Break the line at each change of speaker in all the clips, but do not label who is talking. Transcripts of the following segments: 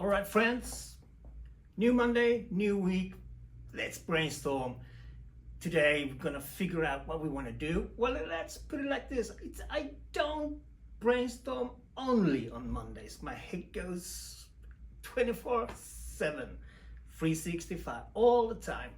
All right, friends, new Monday, new week. Let's brainstorm. Today we're gonna figure out what we want to do. Well, let's put it like this. I don't brainstorm only on Mondays. My head goes 24/7, 365, all the time.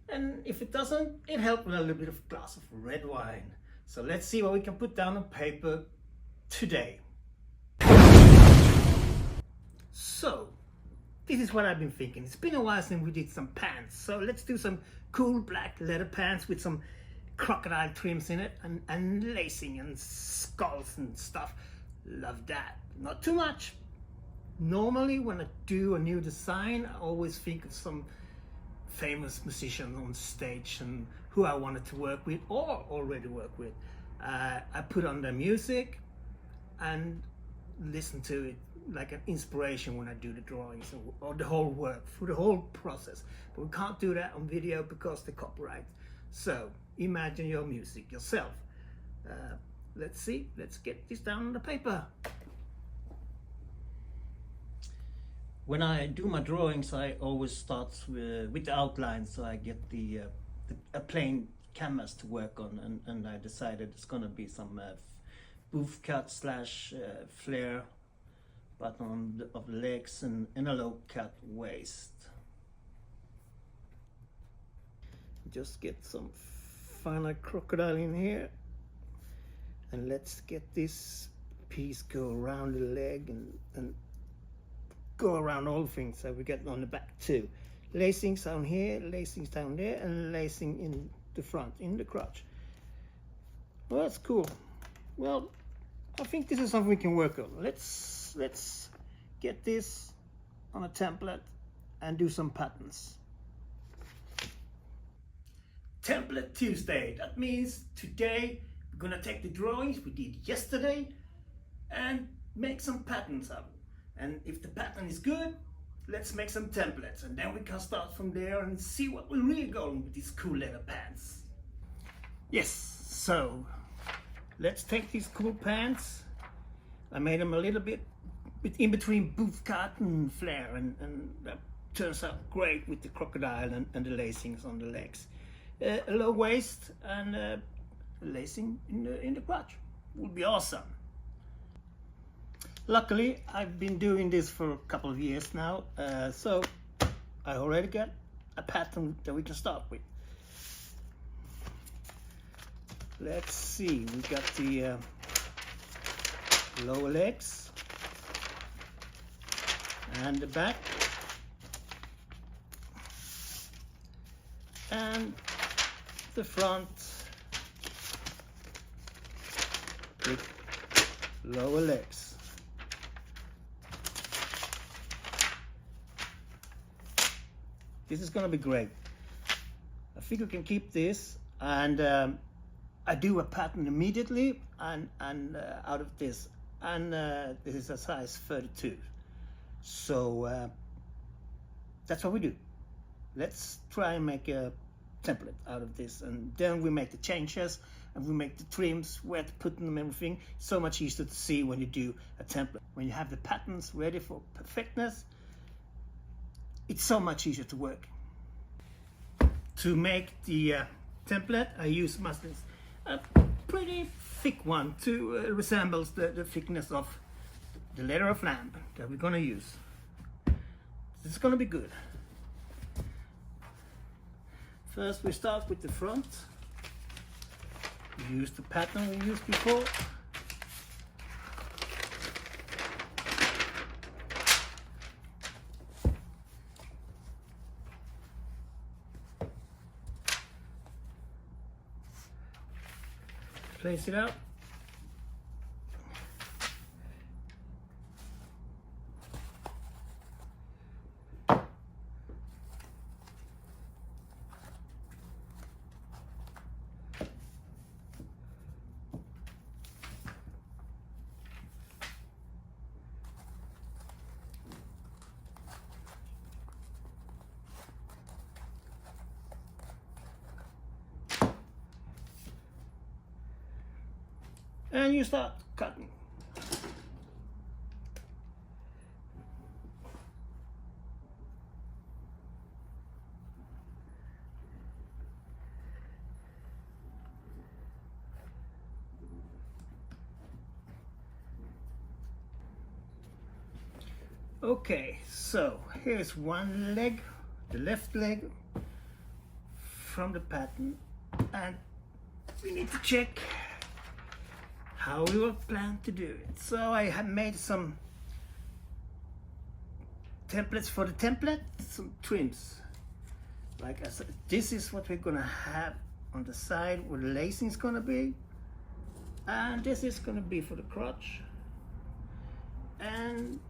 And if it doesn't, it helps with a little bit of glass of red wine. So let's see what we can put down on paper today. So, this is what I've been thinking. It's been a while since we did some pants. So let's do some cool black leather pants with some crocodile trims in it and lacing and skulls and stuff. Love that. Not too much. Normally when I do a new design, I always think of some famous musician on stage and who I wanted to work with or already work with. I put on their music and listen to it like an inspiration when I do the drawings or the whole work, through the whole process. But we can't do that on video because the copyright. So imagine your music yourself. Let's see, let's get this down on the paper. When I do my drawings, I always start with the outline, so I get a plain canvas to work on, and I decided it's gonna be some booth cut / flare button of the legs and a low cut waist. Just get some final crocodile in here, and let's get this piece go around the leg and go around all things, so we get on the back too. Lacings down here, lacings down there, and lacing in the front, in the crotch. Well, that's cool. Well, I think this is something we can work on. Let's get this on a template and do some patterns. Template Tuesday. That means today we're gonna take the drawings we did yesterday and make some patterns up. And if the pattern is good, let's make some templates, and then we can start from there and see what we're really going with these cool leather pants. Yes, so let's take these cool pants. I made them a little bit in between booth cut and flare, and that turns out great with the crocodile and the lacings on the legs. A low waist and lacing in the crotch would be awesome. Luckily, I've been doing this for a couple of years now, so I already got a pattern that we can start with. Let's see, we got the lower legs and the back and the front with lower legs. This is going to be great. I think we can keep this, and I do a pattern immediately and out of this, and this is a size 32. So that's what we do. Let's try and make a template out of this, and then we make the changes and we make the trims, where to put them, everything. So much easier to see when you do a template. When you have the patterns ready for perfectness, it's so much easier to work. To make the template, I use muslins, a pretty thick one to resembles the thickness of the leather of lamb that we're gonna use. This is gonna be good. First we start with the front. We use the pattern we used before. Place it out. And you start cutting. Okay, so here's one leg, the left leg from the pattern, and we need to check how we will plan to do it. So I have made some templates for the template, some trims. Like I said, this is what we're gonna have on the side where the lacing is gonna be, and this is gonna be for the crotch, and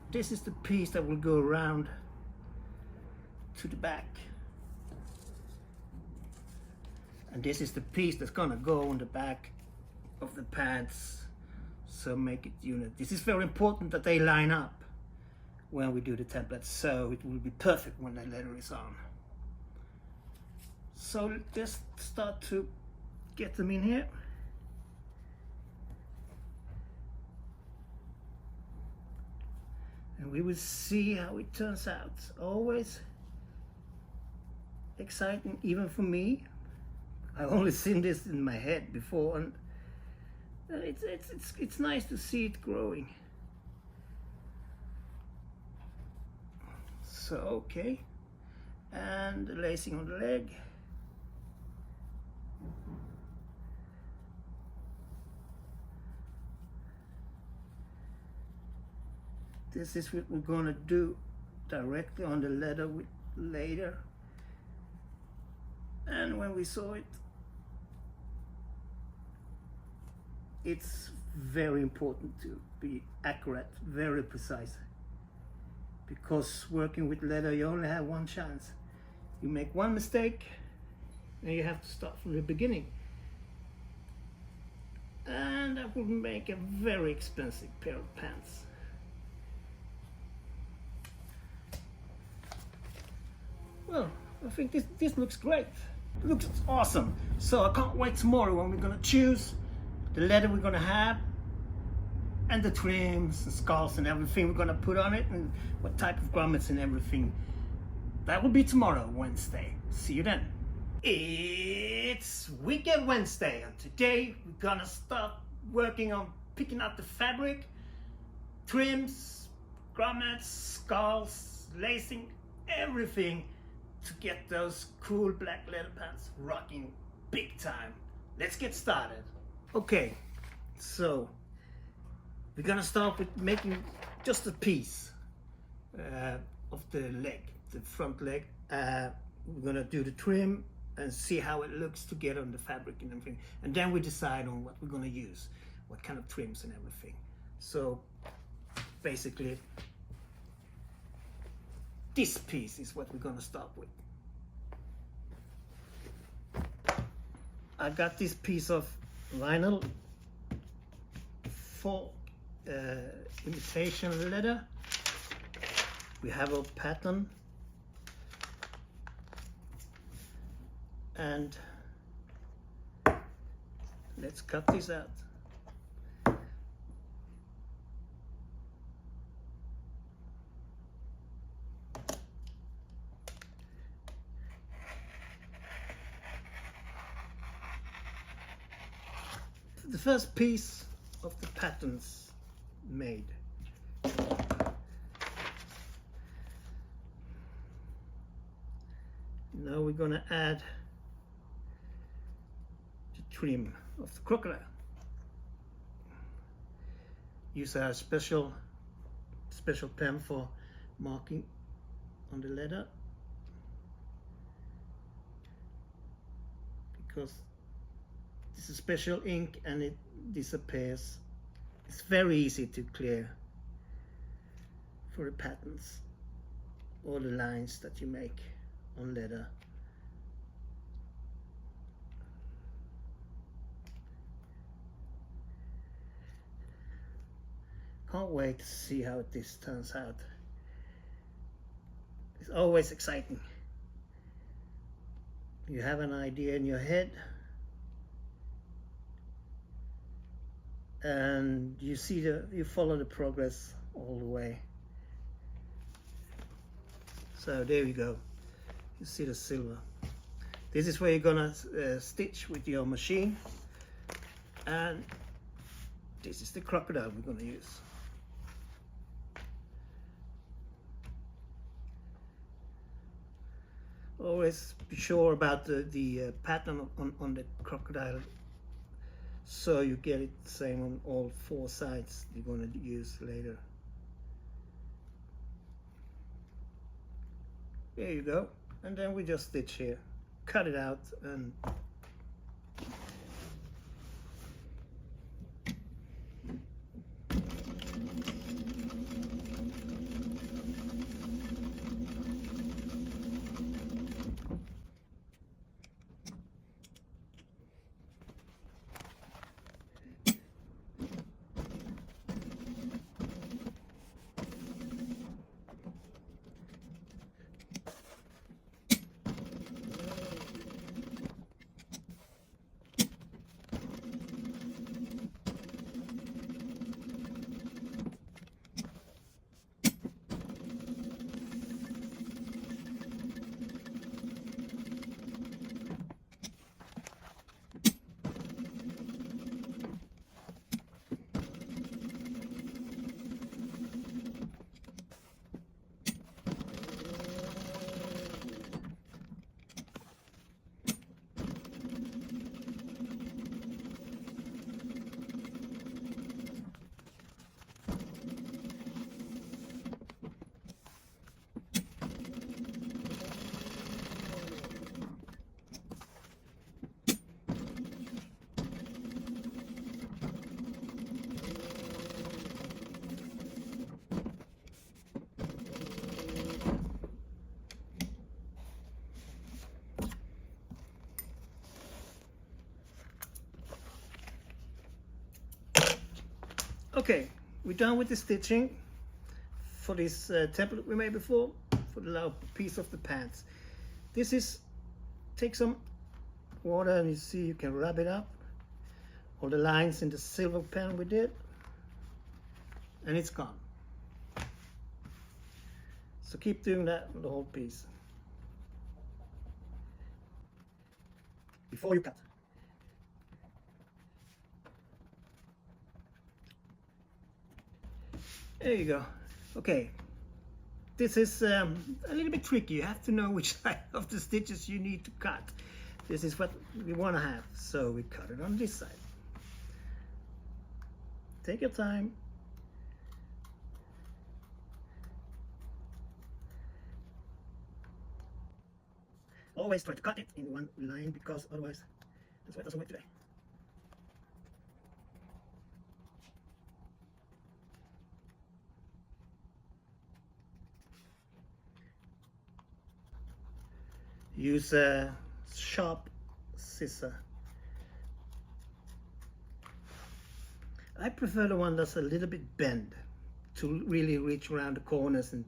this is the piece that will go around to the back, and this is the piece that's gonna go on the back of the pants, so make it unit. This is very important that they line up when we do the template, so it will be perfect when the leather is on. So let's start to get them in here. And we will see how it turns out. Always exciting, even for me. I've only seen this in my head before, and it's nice to see it growing. So okay, and the lacing on the leg. This is what we're gonna do directly on the leather later. And when we saw it, it's very important to be accurate, very precise. Because working with leather, you only have one chance. You make one mistake, and you have to start from the beginning. And that will make a very expensive pair of pants. Well, I think this looks great. It looks awesome. So I can't wait tomorrow when we're gonna choose the leather we're gonna have, and the trims and skulls and everything we're gonna put on it, and what type of grommets and everything. That will be tomorrow, Wednesday. See you then. It's Weekend Wednesday, and today we're gonna start working on picking out the fabric, trims, grommets, skulls, lacing, everything to get those cool black leather pants rocking big time. Let's get started. Okay, so we're gonna start with making just a piece of the leg, the front leg. We're gonna do the trim and see how it looks to get on the fabric and everything. And then we decide on what we're gonna use, what kind of trims and everything. So basically, this piece is what we're gonna start with. I got this piece of vinyl for imitation leather. We have a pattern, and let's cut this out. The first piece of the patterns made. Now we're gonna add the trim of the crocodile. Use a special pen for marking on the leather, because this is special ink and it disappears. It's very easy to clear for the patterns or the lines that you make on leather. Can't wait to see how this turns out. It's always exciting. You have an idea in your head, and you follow the progress all the way. So there you go. You see the silver. This is where you're gonna stitch with your machine, and this is the crocodile we're gonna use. Always be sure about the pattern on the crocodile, so you get it the same on all four sides you're going to use later. There you go. And then we just stitch here, cut it out, and okay, we're done with the stitching for this template we made before for the lower piece of the pants. This is, take some water and you see you can rub it up, all the lines in the silver pen we did, and it's gone. So keep doing that on the whole piece before you cut. There you go. Okay, this is a little bit tricky. You have to know which side of the stitches you need to cut. This is what we want to have, so we cut it on this side. Take your time. Always try to cut it in one line, because otherwise that's why it doesn't work today. Use a sharp scissor. I prefer the one that's a little bit bent to really reach around the corners and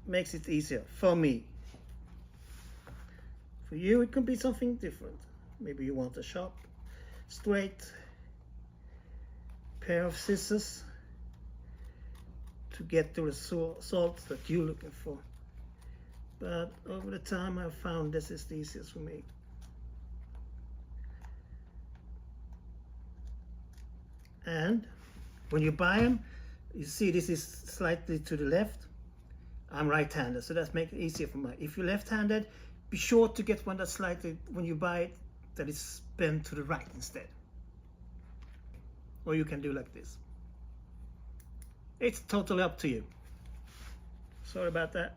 makes it easier for me. For you it could be something different. Maybe you want a sharp, straight pair of scissors to get the result that you're looking for. But over the time I've found this is the easiest for me. And when you buy them, you see this is slightly to the left. I'm right-handed, so that makes it easier for me. If you're left-handed, be sure to get one that's slightly, when you buy it, that is bent to the right instead. Or you can do like this. It's totally up to you. Sorry about that.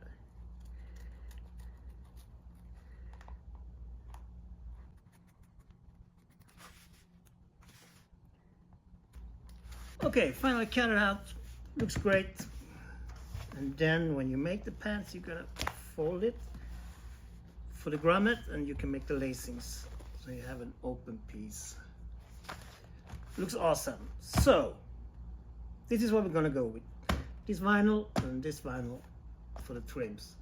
Okay, finally cut it out. Looks great. And then when you make the pants, you're gonna fold it for the grommet, and you can make the lacings, so you have an open piece. Looks awesome. So this is what we're gonna go with: this vinyl and this vinyl for the trims.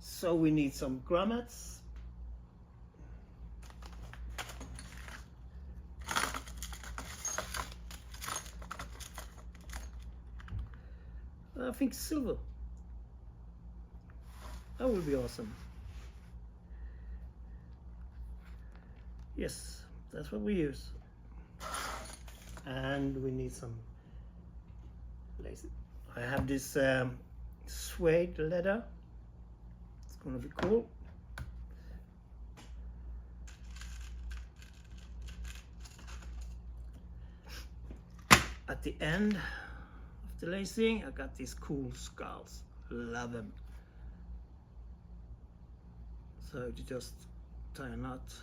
So we need some grommets. I think silver. That would be awesome. Yes, that's what we use. And we need some lace. I have this suede leather. gonna be cool. At the end of the lacing, I got these cool skulls. Love them. So you just tie a knot.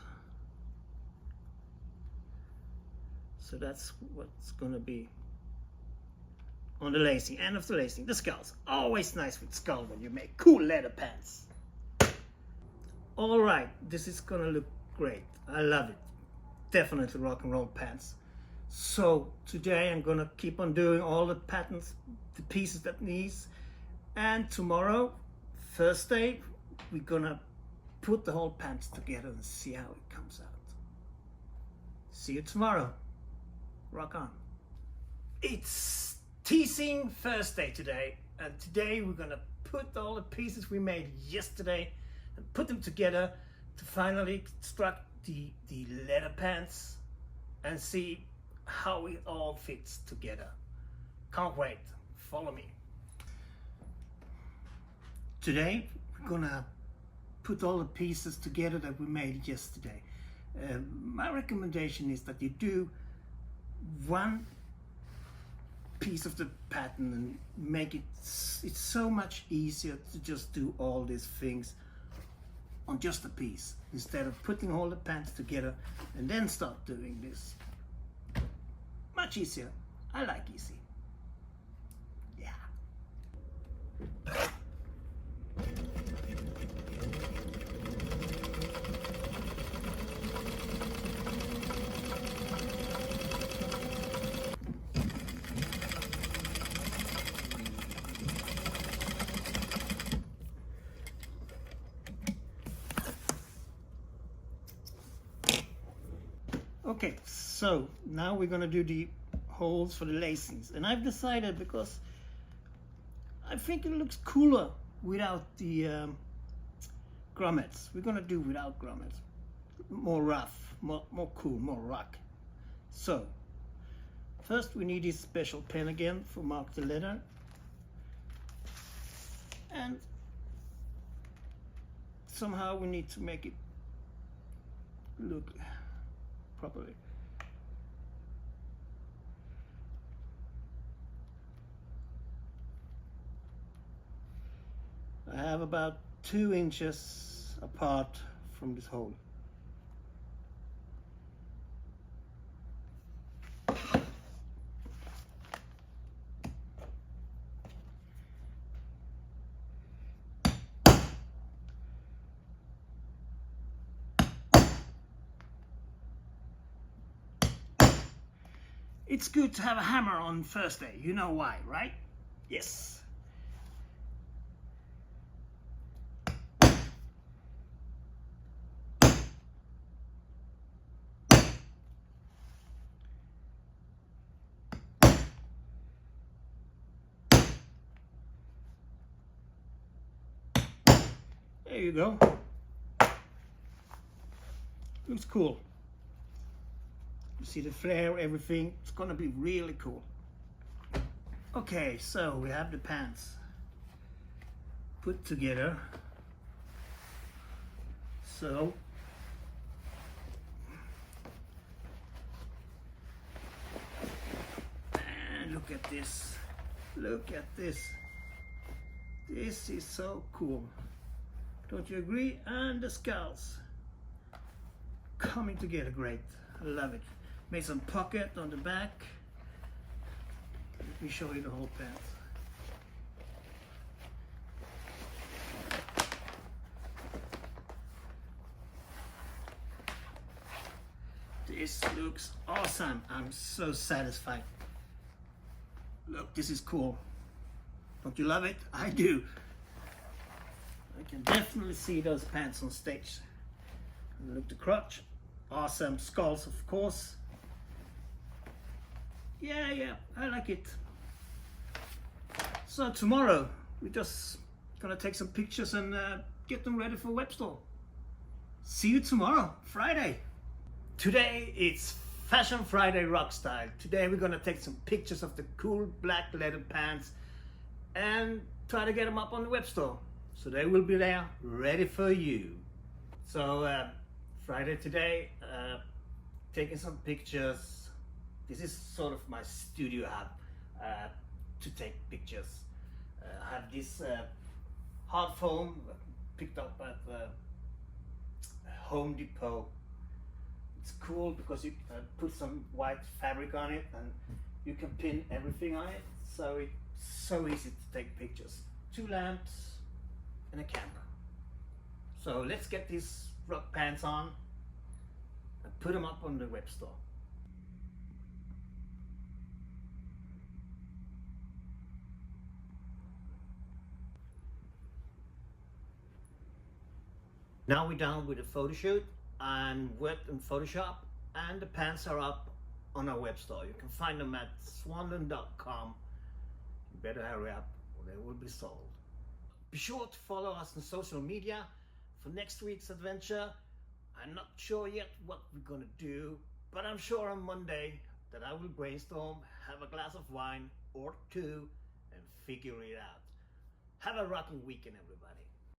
So that's what's gonna be on the lacing, end of the lacing, the skulls. Always nice with skull when you make cool leather pants. All right, this is gonna look great. I love it. Definitely rock and roll pants. So today I'm gonna keep on doing all the patterns, the pieces that needs, and tomorrow, Thursday, we're gonna put the whole pants together and see how it comes out. See you tomorrow. Rock on. It's teasing Thursday today, and today we're gonna put all the pieces we made yesterday and put them together to finally construct the leather pants and see how it all fits together. Can't wait. Follow me. Today we're gonna put all the pieces together that we made yesterday. My recommendation is that you do one piece of the pattern and make it, it's so much easier to just do all these things on just a piece instead of putting all the pants together and then start doing this. Much easier. I like easy. Yeah. Okay, so now we're gonna do the holes for the lacings, and I've decided because I think it looks cooler without the grommets. We're gonna do without grommets, more rough, more cool, more rock. So first we need this special pen again for mark the letter, and somehow we need to make it look properly. I have about 2 inches apart from this hole. It's good to have a hammer on Thursday. You know why, right? Yes. There you go. Looks cool. You see the flare, everything. It's gonna be really cool. Okay, so we have the pants put together. So and look at this. Look at this. This is so cool. Don't you agree? And the skulls coming together great. I love it. Made some pocket on the back. Let me show you the whole pants. This looks awesome. I'm so satisfied. Look, this is cool. Don't you love it? I do. I can definitely see those pants on stage. And look, the crotch. Awesome. Skulls, of course. Yeah, I like it. So tomorrow, we're just gonna take some pictures and get them ready for web store. See you tomorrow, Friday. Today it's Fashion Friday Rock Style. Today we're gonna take some pictures of the cool black leather pants and try to get them up on the web store. So they will be there ready for you. So Friday today, taking some pictures. This is sort of my studio hub to take pictures. I have this hard foam picked up at the Home Depot. It's cool because you put some white fabric on it and you can pin everything on it, so it's so easy to take pictures. 2 lamps and a camera. So let's get these rock pants on and put them up on the web store. Now we're done with the photo shoot and worked in Photoshop, and the pants are up on our web store. You can find them at swanland.com. You better hurry up or they will be sold. Be sure to follow us on social media for next week's adventure. I'm not sure yet what we're gonna do, but I'm sure on Monday that I will brainstorm, have a glass of wine or 2 and figure it out. Have a rocking weekend, everybody.